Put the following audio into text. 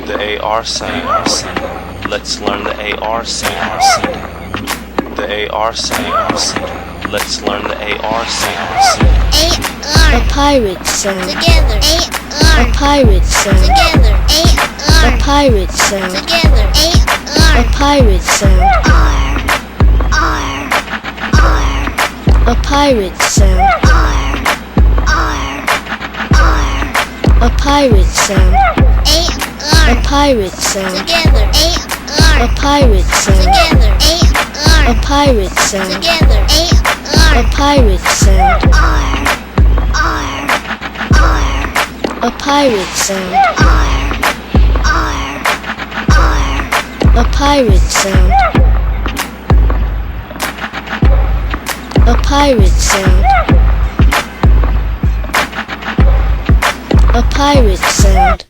The AR sound. Let's learn the AR sound. The AR sound. Let's learn the AR sound. A pirate sound. Together. A pirate sound. Together. A pirate sound. Together. A pirate sound. A pirate sound. A pirate sound. A pirate sound. Together. A pirate sound. Together. A pirate sound. Together. A pirate sound. A pirate sound. A pirate sound. A pirate sound. A pirate sound.